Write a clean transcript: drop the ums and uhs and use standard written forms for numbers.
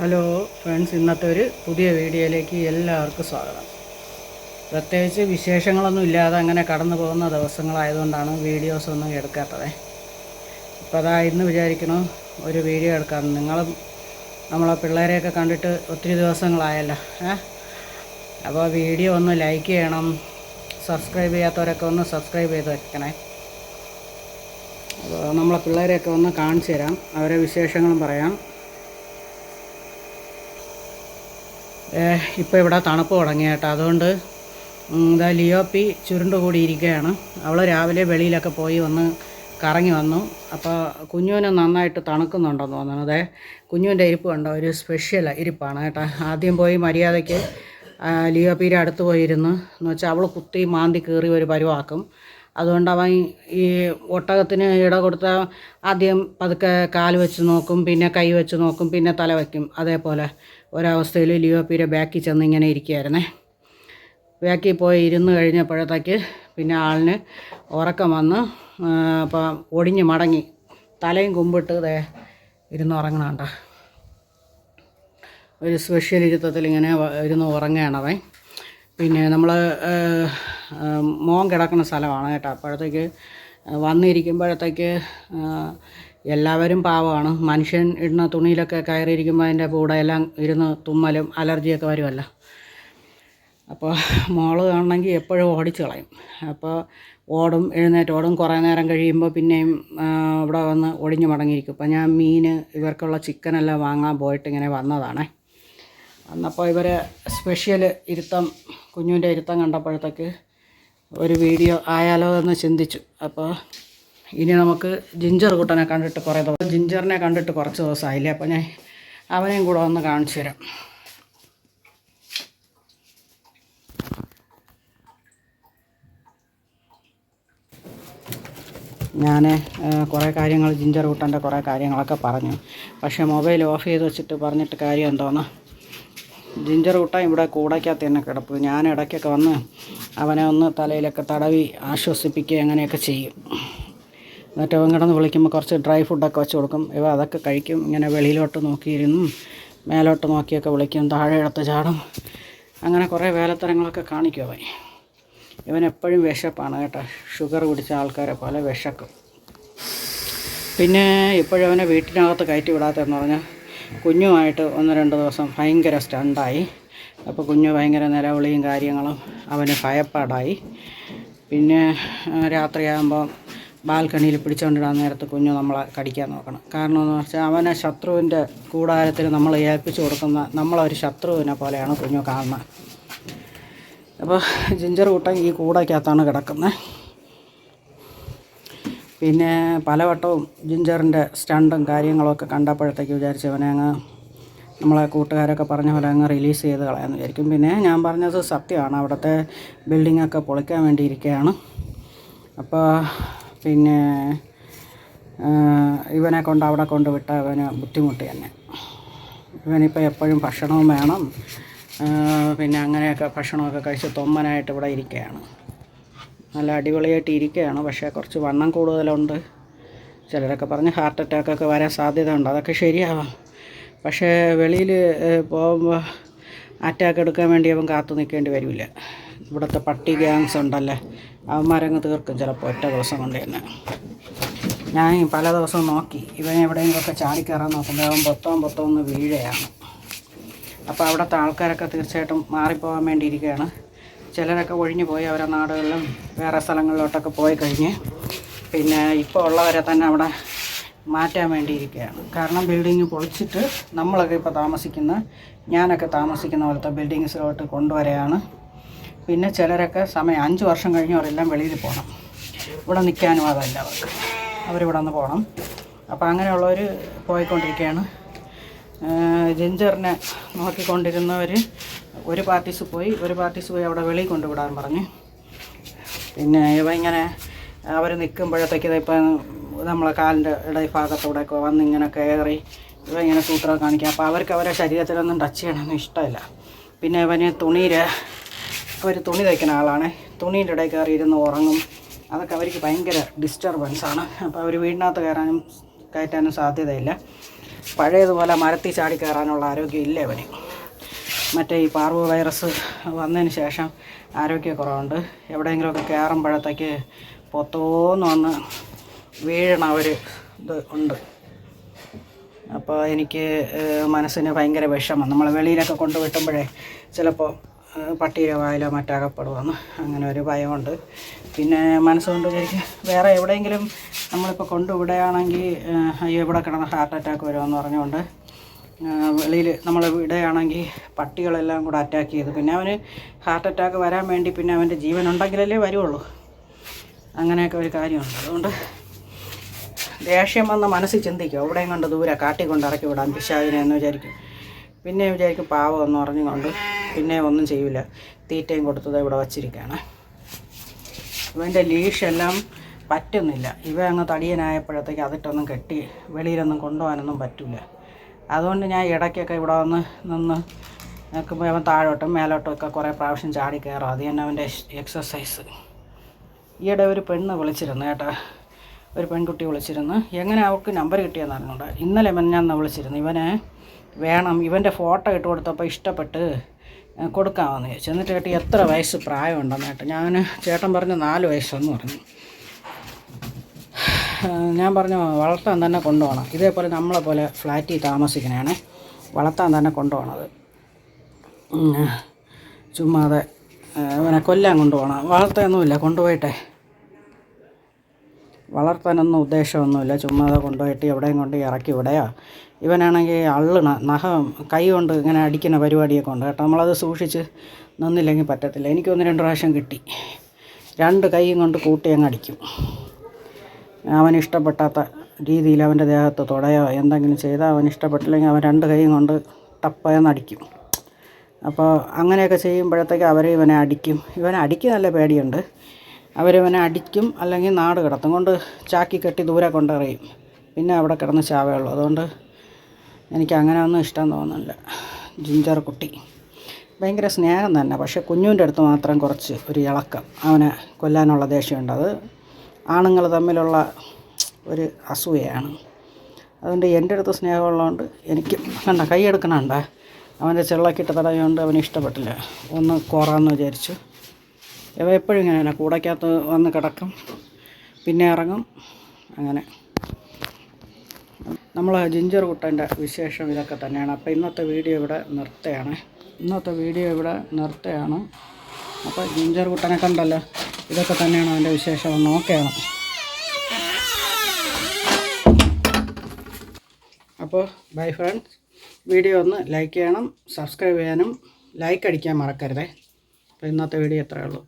Hello friends, ഇന്നത്തെ ഒരു പുതിയ വീഡിയോയിലേക്ക് എല്ലാവർക്കും സ്വാഗതം. പ്രത്യേകിച്ച് വിശേഷങ്ങളൊന്നും ഇല്ലാതെ അങ്ങനെ കടന്നു പോകുന്ന ദിവസങ്ങളായതുകൊണ്ടാണ് വീഡിയോസ് ഒന്നും എടുക്കാത്തത്. ഇപ്പോൾ അതാ ഇന്ന് വിചാരിക്കണം ഒരു വീഡിയോ എടുക്കാം. നിങ്ങളും നമ്മളെ പിള്ളേരെയൊക്കെ കണ്ടിട്ട് ഒത്തിരി ദിവസങ്ങളായല്ലോ. അപ്പോൾ വീഡിയോ ഒന്ന് ലൈക്ക് ചെയ്യണം, സബ്സ്ക്രൈബ് ചെയ്യാത്തവരൊക്കെ ഒന്ന് സബ്സ്ക്രൈബ് ചെയ്ത് വെക്കണേ. അപ്പോൾ നമ്മളെ പിള്ളേരെയൊക്കെ ഒന്ന് കാണിച്ചു തരാം, അവരെ വിശേഷങ്ങളും പറയാം. ഇപ്പോൾ ഇവിടെ തണുപ്പ് തുടങ്ങി കേട്ടോ, അതുകൊണ്ട് ഇതാ ലിയോപ്പി ചുരുണ്ട് കൂടി ഇരിക്കുകയാണ്. അവൾ രാവിലെ വെളിയിലൊക്കെ പോയി കറങ്ങി വന്നു. അപ്പോൾ കുഞ്ഞുവിന് നന്നായിട്ട് തണുക്കുന്നുണ്ടെന്ന് തോന്നുന്നത്. കുഞ്ഞുവിൻ്റെ ഇരിപ്പ് കണ്ടോ, ഒരു സ്പെഷ്യൽ ഇരിപ്പാണ് കേട്ടോ. ആദ്യം പോയി മര്യാദയ്ക്ക് ലിയോപ്പിയുടെ അടുത്ത് പോയിരുന്നു എന്ന് വെച്ചാൽ അവൾ കുത്തി മാന്തി കീറി ഒരു പരുവാക്കും. അതുകൊണ്ട് അവൻ ഈ ഒട്ടകത്തിന് ഇട കൊടുത്താൽ ആദ്യം പതുക്കെ കാല് വെച്ച് നോക്കും, പിന്നെ കൈ വെച്ച് നോക്കും, പിന്നെ തല വയ്ക്കും. അതേപോലെ ഒരവസ്ഥയിൽ ലിയോപ്പിയുടെ ബാക്കിൽ ചെന്ന് ഇങ്ങനെ ഇരിക്കുകയായിരുന്നേ. ബാക്കിൽ പോയി ഇരുന്ന് കഴിഞ്ഞപ്പോഴത്തേക്ക് പിന്നെ ആളിന് ഉറക്കം വന്ന് അപ്പോൾ ഒടിഞ്ഞ് മടങ്ങി തലയും കുമ്പിട്ട് ഇരുന്ന് ഉറങ്ങണണ്ട. ഒരു സ്പെഷ്യൽ ഇരുത്തത്തിൽ ഇങ്ങനെ ഇരുന്ന് ഉറങ്ങുകയാണ് അവൻ. പിന്നെ നമ്മൾ മോൻ കിടക്കുന്ന സ്ഥലമാണ് കേട്ടോ. അപ്പോഴത്തേക്ക് വന്നിരിക്കുമ്പോഴത്തേക്ക് എല്ലാവരും പാവമാണ്. മനുഷ്യൻ ഇടുന്ന തുണിയിലൊക്കെ കയറിയിരിക്കുമ്പോൾ അതിൻ്റെ കൂടെ എല്ലാം ഇരുന്ന് തുമ്മലും അലർജിയൊക്കെ വരുമല്ലോ. അപ്പോൾ മോള് കാണണമെങ്കിൽ എപ്പോഴും ഓടിച്ച് കളയും. അപ്പോൾ ഓടും, എഴുന്നേറ്റ് ഓടും. കുറേ നേരം കഴിയുമ്പോൾ പിന്നെയും ഇവിടെ വന്ന് ഒടിഞ്ഞു മടങ്ങിയിരിക്കും. അപ്പോൾ ഞാൻ ഇവർക്കുള്ള ചിക്കനെല്ലാം വാങ്ങാൻ പോയിട്ട് ഇങ്ങനെ വന്നതാണേ. അന്നപ്പോൾ ഇവരെ സ്പെഷ്യൽ ഇരുത്തം, കുഞ്ഞുവിൻ്റെ ഇരുത്തം കണ്ടപ്പോഴത്തേക്ക് ഒരു വീഡിയോ ആയാലോ എന്ന് ചിന്തിച്ചു. അപ്പോൾ ഇനി നമുക്ക് ജിഞ്ചർ കുട്ടനെ കണ്ടിട്ട് ജിഞ്ചറിനെ കണ്ടിട്ട് കുറച്ച് ദിവസമായില്ലേ. അപ്പോൾ ഞാൻ അവനെയും കൂടെ ഒന്ന് കാണിച്ചു തരാം. ഞാൻ കുറേ കാര്യങ്ങൾ ജിഞ്ചർ കുട്ടൻ്റെ കുറേ കാര്യങ്ങളൊക്കെ പറഞ്ഞു. പക്ഷേ മൊബൈൽ ഓഫ് ചെയ്ത് വെച്ചിട്ട് പറഞ്ഞിട്ട് കാര്യം എന്തോന്ന്, ജിഞ്ചർ കുട്ട ഇവിടെ കൂടയ്ക്കകത്ത് തന്നെ കിടപ്പ്. ഞാൻ ഇടയ്ക്കൊക്കെ വന്ന് അവനെ ഒന്ന് തലയിലൊക്കെ തടവി ആശ്വസിപ്പിക്കുക അങ്ങനെയൊക്കെ ചെയ്യും. എന്നിട്ട് അവൻ കിടന്ന് വിളിക്കുമ്പോൾ കുറച്ച് ഡ്രൈ ഫുഡൊക്കെ വെച്ച് കൊടുക്കും. അതൊക്കെ കഴിക്കും. ഇങ്ങനെ വെളിയിലോട്ട് നോക്കിയിരുന്നു മേലോട്ട് നോക്കിയൊക്കെ വിളിക്കും, താഴെ എടുത്ത് ചാടും. അങ്ങനെ കുറേ വേലത്തരങ്ങളൊക്കെ കാണിക്കും അവൻ. ഇവനെപ്പോഴും വിശപ്പാണ് കേട്ടോ, ഷുഗർ പിടിച്ച ആൾക്കാരെ പോലെ വിശക്കും. പിന്നെ ഇപ്പോഴും അവനെ വീട്ടിനകത്ത് കയറ്റി വിടാത്തതെന്ന് പറഞ്ഞാൽ കുഞ്ഞുമായിട്ട് 1-2 ദിവസം ഭയങ്കര സ്റ്റണ്ടായി. അപ്പോൾ കുഞ്ഞ് ഭയങ്കര നിലവിളിയും കാര്യങ്ങളും, അവന് ഭയപ്പാടായി. പിന്നെ രാത്രിയാകുമ്പോൾ ബാൽക്കണിയിൽ പിടിച്ചുകൊണ്ടിടാൻ നേരത്ത് കുഞ്ഞു നമ്മളെ കടിക്കാൻ നോക്കണം. കാരണം എന്ന് വെച്ചാൽ അവനെ ശത്രുവിൻ്റെ കൂടാരത്തിൽ നമ്മൾ ഏൽപ്പിച്ചു കൊടുക്കുന്ന നമ്മളൊരു ശത്രുവിനെ പോലെയാണ് കുഞ്ഞു കാണുന്നത്. അപ്പോൾ ജിഞ്ചർ കൂട്ടൻ ഈ കൂടയ്ക്കകത്താണ് കിടക്കുന്നത്. പിന്നെ പലവട്ടവും ജിഞ്ചറിൻ്റെ സ്റ്റണ്ടും കാര്യങ്ങളൊക്കെ കണ്ടപ്പോഴത്തേക്ക് വിചാരിച്ചവനെ അങ്ങ് നമ്മളെ കൂട്ടുകാരൊക്കെ പറഞ്ഞ പോലെ അങ്ങ് റിലീസ് ചെയ്ത് കളയാമെന്ന് വിചാരിക്കും. പിന്നെ ഞാൻ പറഞ്ഞത് സത്യമാണ്, അവിടുത്തെ ബിൽഡിങ്ങൊക്കെ പൊളിക്കാൻ വേണ്ടി ഇരിക്കുകയാണ്. അപ്പോൾ പിന്നെ ഇവനെ കൊണ്ട് അവിടെ കൊണ്ട് വിട്ട അവന് ബുദ്ധിമുട്ട് തന്നെ. ഇവനിപ്പോൾ എപ്പോഴും ഭക്ഷണവും വേണം. പിന്നെ അങ്ങനെയൊക്കെ ഭക്ഷണമൊക്കെ കഴിച്ച് തൊമ്മനായിട്ട് ഇവിടെ ഇരിക്കുകയാണ്. നല്ല അടിപൊളിയായിട്ട് ഇരിക്കുകയാണ്. പക്ഷേ കുറച്ച് വണ്ണം കൂടുതലുണ്ട്. ചിലരൊക്കെ പറഞ്ഞ് ഹാർട്ട് അറ്റാക്കൊക്കെ വരാൻ സാധ്യത ഉണ്ട്. അതൊക്കെ ശരിയാവാം. പക്ഷേ വെളിയിൽ പോകുമ്പോൾ അറ്റാക്ക് എടുക്കാൻ വേണ്ടി അവൻ കാത്തു നിൽക്കേണ്ടി വരില്ല. ഇവിടുത്തെ പട്ടി ഗ്യാങ്സ് ഉണ്ടല്ലേ, അവന്മാരങ്ങ് തീർക്കും ചിലപ്പോൾ ഒറ്റ ദിവസം കൊണ്ട് തന്നെ. ഞാൻ പല ദിവസവും നോക്കി ഇവനെ എവിടെയെങ്കിലുമൊക്കെ ചാടിക്കയറാൻ നോക്കുമ്പോൾ അവൻ പൊത്തം വീഴുകയാണ്. അപ്പോൾ അവിടുത്തെ ആൾക്കാരൊക്കെ തീർച്ചയായിട്ടും മാറിപ്പോകാൻ വേണ്ടി ഇരിക്കുകയാണ്. ചിലരൊക്കെ ഒഴിഞ്ഞു പോയി അവരെ നാടുകളിലും വേറെ സ്ഥലങ്ങളിലോട്ടൊക്കെ പോയി കഴിഞ്ഞ് പിന്നെ ഇപ്പോൾ ഉള്ളവരെ തന്നെ അവിടെ മാറ്റാൻ വേണ്ടിയിരിക്കുകയാണ്. കാരണം ബിൽഡിങ് പൊളിച്ചിട്ട് നമ്മളൊക്കെ ഇപ്പോൾ ഞാനൊക്കെ താമസിക്കുന്ന പോലത്തെ ബിൽഡിങ്സിലോട്ട് കൊണ്ടുവരികയാണ്. പിന്നെ ചിലരൊക്കെ 5 വർഷം കഴിഞ്ഞവരെല്ലാം വെളിയിൽ പോകണം. ഇവിടെ നിൽക്കാനും അതല്ല അവരിവിടെ നിന്ന് പോകണം. അപ്പോൾ അങ്ങനെയുള്ളവർ പോയിക്കൊണ്ടിരിക്കുകയാണ്. ജിഞ്ചറിനെ നോക്കിക്കൊണ്ടിരുന്നവർ ഒരു പാർട്ടീസ് പോയി അവിടെ വെളിയിൽ കൊണ്ടുവിടാൻ പറഞ്ഞ്. പിന്നെ ഇങ്ങനെ അവർ നിൽക്കുമ്പോഴത്തേക്ക് ഇപ്പം നമ്മളെ കാലിൻ്റെ ഭാഗത്തൂടെയൊക്കെ വന്ന് ഇങ്ങനെ കയറി ഇങ്ങനെ സൂത്രം കാണിക്കുക. അപ്പോൾ അവർക്ക് അവരുടെ ശരീരത്തിലൊന്നും ടച്ച് ചെയ്യണമെന്ന് ഇഷ്ടമില്ല. പിന്നെ ഇവന് അവർ തുണി തയ്ക്കുന്ന ആളാണ്. തുണീൻ്റെ ഇടയിൽ കയറി ഇരുന്ന് ഉറങ്ങും. അതൊക്കെ അവർക്ക് ഭയങ്കര ഡിസ്റ്റർബൻസാണ്. അപ്പോൾ അവർ വീടിനകത്ത് കയറ്റാനും സാധ്യതയില്ല. പഴയതുപോലെ മരത്തിൽ ചാടി കയറാനുള്ള ആരോഗ്യം ഇല്ല അവന്. മറ്റേ ഈ പാർവോ വൈറസ് വന്നതിന് ശേഷം ആരോഗ്യക്കുറവുണ്ട്. എവിടെയെങ്കിലുമൊക്കെ കയറുമ്പോഴത്തേക്ക് പൊത്തോന്ന് വന്ന് വീഴണ ഒരു ഇത് ഉണ്ട്. അപ്പോൾ എനിക്ക് മനസ്സിന് ഭയങ്കര വിഷമം. നമ്മൾ വെളിയിലൊക്കെ കൊണ്ടുവിട്ടുമ്പോഴേ ചിലപ്പോൾ പട്ടിയുടെ വായിലോ മറ്റകപ്പെടുമെന്ന് അങ്ങനെ ഒരു ഭയമുണ്ട്. പിന്നെ മനസ്സുകൊണ്ട് വിചാരിക്കും വേറെ എവിടെയെങ്കിലും നമ്മളിപ്പോൾ കൊണ്ടുവിടുകയാണെങ്കിൽ അയ്യോ ഇവിടെ കിടന്ന് ഹാർട്ട് അറ്റാക്ക് വരുമെന്ന് പറഞ്ഞുകൊണ്ട് വെളിയിൽ നമ്മൾ വിടുകയാണെങ്കിൽ പട്ടികളെല്ലാം കൂടെ അറ്റാക്ക് ചെയ്ത് പിന്നെ അവന് ഹാർട്ട് അറ്റാക്ക് വരാൻ വേണ്ടി പിന്നെ അവൻ്റെ ജീവൻ ഉണ്ടെങ്കിലല്ലേ വരുള്ളൂ. അങ്ങനെയൊക്കെ ഒരു കാര്യമുണ്ട്. അതുകൊണ്ട് ദേഷ്യം വന്ന് മനസ്സിൽ ചിന്തിക്കും എവിടെയും കൊണ്ട് ദൂരെ കാട്ടിക്കൊണ്ട് ഇറക്കി വിടാം പിശാചിനെ എന്ന് വിചാരിക്കും. പിന്നെ വിചാരിക്കും പാവം എന്ന് പറഞ്ഞുകൊണ്ട് പിന്നെ ഒന്നും ചെയ്യില്ല. തീറ്റയും കൊടുത്തത് ഇവിടെ വച്ചിരിക്കുകയാണ്. ഇവൻ്റെ ലീഷെല്ലാം പറ്റുന്നില്ല. ഇവ അങ്ങ് തടിയനായപ്പോഴത്തേക്ക് അതിട്ടൊന്നും കെട്ടി വെളിയിലൊന്നും കൊണ്ടുപോകാനൊന്നും പറ്റില്ല. അതുകൊണ്ട് ഞാൻ ഇടയ്ക്കൊക്കെ ഇവിടെ വന്ന് നിന്ന് നിൽക്കുമ്പോൾ അവൻ താഴോട്ടും മേലോട്ടും ഒക്കെ കുറേ പ്രാവശ്യം ചാടി കയറും. അത് തന്നെ അവൻ്റെ എക്സസൈസ്. ഈയിടെ ഒരു പെണ്ണ് വിളിച്ചിരുന്നു കേട്ടോ, ഒരു പെൺകുട്ടി വിളിച്ചിരുന്നു. എങ്ങനെ അവൾക്ക് നമ്പർ കിട്ടിയെന്ന് അറിഞ്ഞുകൊണ്ട് ഇന്നലെ ഞാൻ വിളിച്ചിരുന്നു. ഇവനെ വേണം, ഇവൻ്റെ ഫോട്ടോ ഇട്ട് കൊടുത്തപ്പോൾ ഇഷ്ടപ്പെട്ട് കൊടുക്കാമെന്ന് ചോദിച്ചു. എന്നിട്ട് കേട്ടി എത്ര വയസ്സ് പ്രായമുണ്ടെന്ന് കേട്ടോ. ചേട്ടൻ പറഞ്ഞു 4 വയസ്സെന്ന് പറഞ്ഞു. ഞാൻ പറഞ്ഞു വളർത്താൻ തന്നെ കൊണ്ടുപോകണം. ഇതേപോലെ നമ്മളെ പോലെ ഫ്ലാറ്റിൽ താമസിക്കണേ, വളർത്താൻ തന്നെ കൊണ്ടുപോകണത്. ചുമ്മാതെ ഇവനെ കൊല്ലാൻ കൊണ്ടുപോകണം. വളർത്താനൊന്നുമില്ല, കൊണ്ടുപോയിട്ടെ വളർത്താനൊന്നും ഉദ്ദേശമൊന്നുമില്ല. ചുമ്മാതെ കൊണ്ടുപോയിട്ട് എവിടെയും കൊണ്ട് ഇറക്കി വിടുകയോ. ഇവനാണെങ്കിൽ നഖം കൈ കൊണ്ട് ഇങ്ങനെ അടിക്കുന്ന പരിപാടിയൊക്കെ ഉണ്ട് കേട്ടോ. നമ്മളത് സൂക്ഷിച്ച് നിന്നില്ലെങ്കിൽ പറ്റത്തില്ല. എനിക്ക് 1-2 പ്രാവശ്യം കിട്ടി. 2 കൈയും കൊണ്ട് കൂട്ടി അങ്ങ് അടിക്കും. അവന് ഇഷ്ടപ്പെട്ടാത്ത രീതിയിൽ അവൻ്റെ ദേഹത്ത് തൊടയോ എന്തെങ്കിലും ചെയ്താൽ അവന് ഇഷ്ടപ്പെട്ടില്ലെങ്കിൽ അവൻ 2 കൈയും കൊണ്ട് ടപ്പയെന്ന് അടിക്കും. അപ്പോൾ അങ്ങനെയൊക്കെ ചെയ്യുമ്പോഴത്തേക്ക് ഇവനെ അടിക്കും. ഇവനെ അടിക്കും, നല്ല പേടിയുണ്ട്. അവരിവനെ അടിക്കും, അല്ലെങ്കിൽ നാട് കിടത്തും, കൊണ്ട് ചാക്കി കെട്ടി ദൂരെ കൊണ്ടെറിയും. പിന്നെ അവിടെ കിടന്ന് ചാവേയുള്ളൂ. അതുകൊണ്ട് എനിക്ക് അങ്ങനെ ഒന്നും ഇഷ്ടം തോന്നുന്നില്ല. ജിഞ്ചർ കുട്ടി ഭയങ്കര സ്നേഹം തന്നെ, പക്ഷേ കുഞ്ഞുവിൻ്റെ അടുത്ത് മാത്രം കുറച്ച് ഒരു ഇളക്കം, അവനെ കൊല്ലാനുള്ള ദേഷ്യമുണ്ട്. അത് ആണുങ്ങൾ തമ്മിലുള്ള ഒരു അസൂയയാണ്. അതുകൊണ്ട് എൻ്റെ അടുത്ത് സ്നേഹമുള്ളതുകൊണ്ട് എനിക്ക് കൈ എടുക്കണുണ്ടേ. അവൻ്റെ ചെള്ളക്കിട്ട് തടയുകൊണ്ട് അവന് ഇഷ്ടപ്പെട്ടില്ല. ഒന്ന് കോറാന്ന് വിചാരിച്ചു. ഇവ എപ്പോഴും ഇങ്ങനെ കൂടയ്ക്കകത്ത് വന്ന് കിടക്കും, പിന്നെ ഇറങ്ങും. അങ്ങനെ നമ്മൾ ജിഞ്ചർ കുട്ടൻ്റെ വിശേഷം ഇതൊക്കെ തന്നെയാണ്. അപ്പോൾ ഇന്നത്തെ വീഡിയോ ഇവിടെ നിർത്തുകയാണ്. അപ്പോൾ ജിഞ്ചർ കുട്ടനെ കണ്ടല്ലോ, ഇതൊക്കെ തന്നെയാണ് അവൻ്റെ വിശേഷം. നോക്കുകയാണ്. അപ്പോൾ ബൈ ഫ്രണ്ട്സ്. വീഡിയോ ഒന്ന് ലൈക്ക് ചെയ്യണം, സബ്സ്ക്രൈബ് ചെയ്യാനും ലൈക്ക് അടിക്കാൻ മറക്കരുതേ. അപ്പോൾ ഇന്നത്തെ വീഡിയോ എത്രയേ ഉള്ളൂ.